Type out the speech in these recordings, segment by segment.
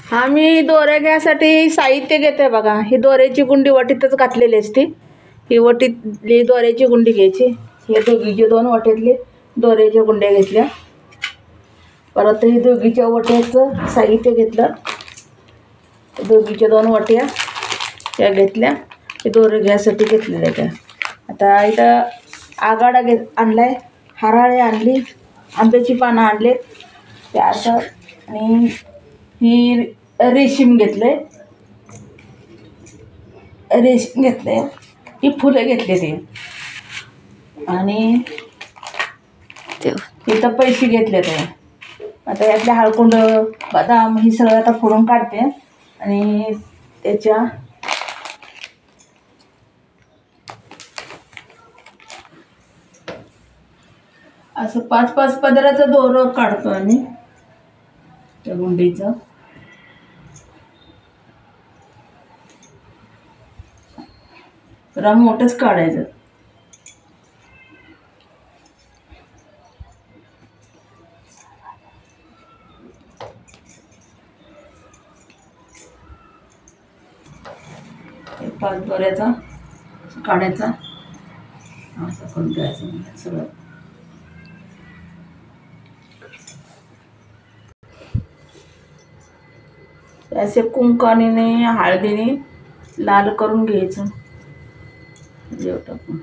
हा मी दोरे घ्यायसाठी साहित्य घेते बघा. ही दोऱ्याची गुंडी वटीतच घातलेली असते. ही वटीतली दोऱ्याची गुंडी घ्यायची. हे दोघीचे 2 वट्यातले दोऱ्याच्या गुंड्या घेतल्या. परत ही दोघीच्या वट्याचं साहित्य घेतलं. दोघीच्या 2 वट्या त्या घेतल्या. हे दोरे घ्यायसाठी घेतलेल्या त्या. आता इथं आगाडा आणलाय, हराळे आणली, आंब्याची पानं आणले त्या असं, आणि ही रेशीम घेतले, ही फुलं घेतले ते, आणि इथं पैसे घेतले ते. आता यातले हळकुंड, बदाम ही सगळं आता फोडून काढते आणि त्याच्या असं 5-5 पदराचं दोरं काढतो आणि त्या गुंडीचं. जरा मोठंच काढायचं. एक 5 दोऱ्याचा काढायचा, असं करून द्यायचं सगळं. असे कुंकाने हळदीने लाल करून घ्यायचं जेव टाकून.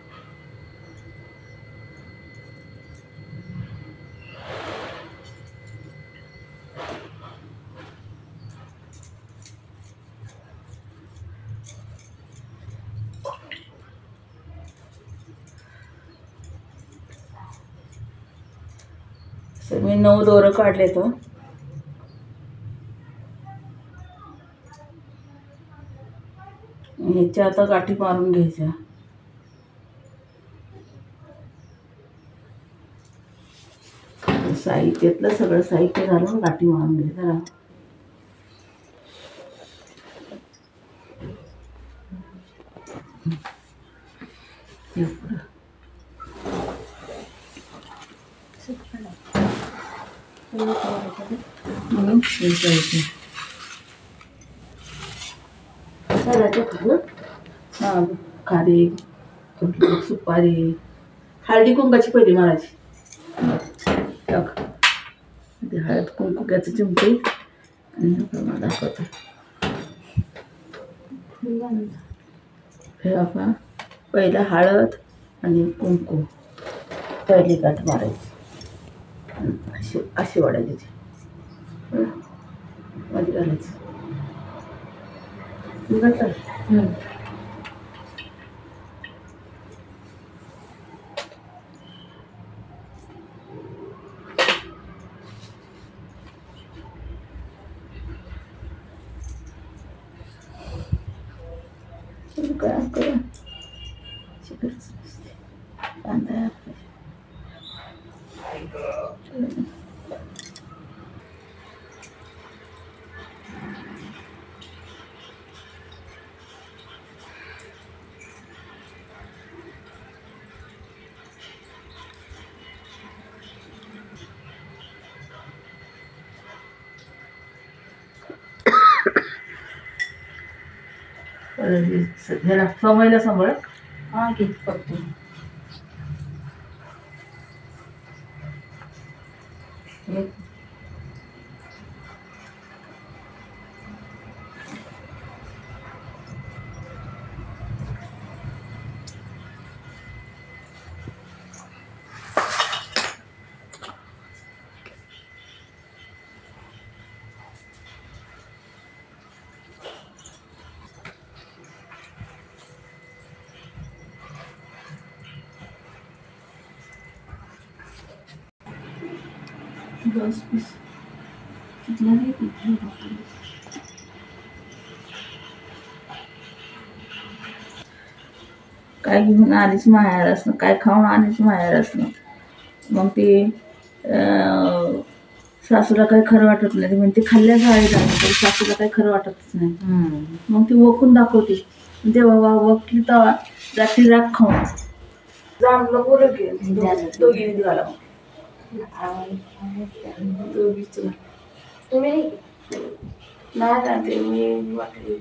मी 9 दोरं काढले तो. ह्याच्या आता गाठी मारून घ्यायच्या. साहित्यातलं सगळं साहित्य घालून गाठी मारून घ्यायचं. खारी, सुपारी, हळदी कुंकाची पहिली मारायची. हळद कुंकू घ्यायचं चिमटे आणि दाखवते. हे आपण पहिला हळद आणि कुंकू पहिली गाठ मारायची, अशी अशी वाढायची, मध्ये घालायचं. काय ह्याला समयला सांभाळ. हा घेत बघतो. ब्लाउज पीस कितना है? काय घेऊन आलीच माहेर असणं, काय खाऊन आलीच माहेर असणं. मग ते सासूला काही खरं वाटत नाही. ते म्हणते खाल्ल्या जाळी जाणं, तरी सासूला काही खरं वाटतच नाही. मग ती वखून दाखवते. तेव्हा वकली तर जाती राग खाऊन जाणलं बोलू की दोघी घाला. दोघीच नाही ना ते मी वाटली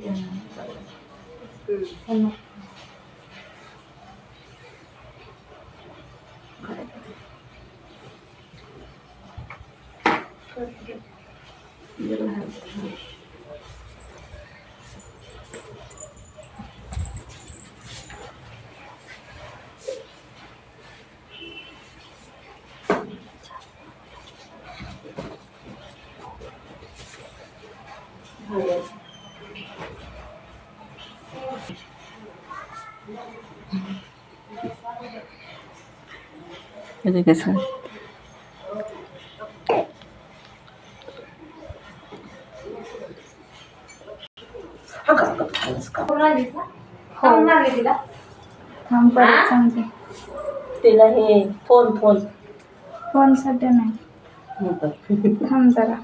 म्हणजे कसं थांब परत सांगते. तिला हे फोन फोन फोन सध्या नाही. थांब जरा.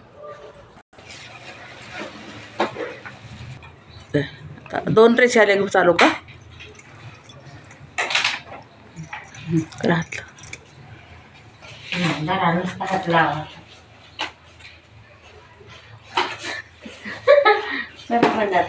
2 रेषा आले चालू का राहतलं बरोबर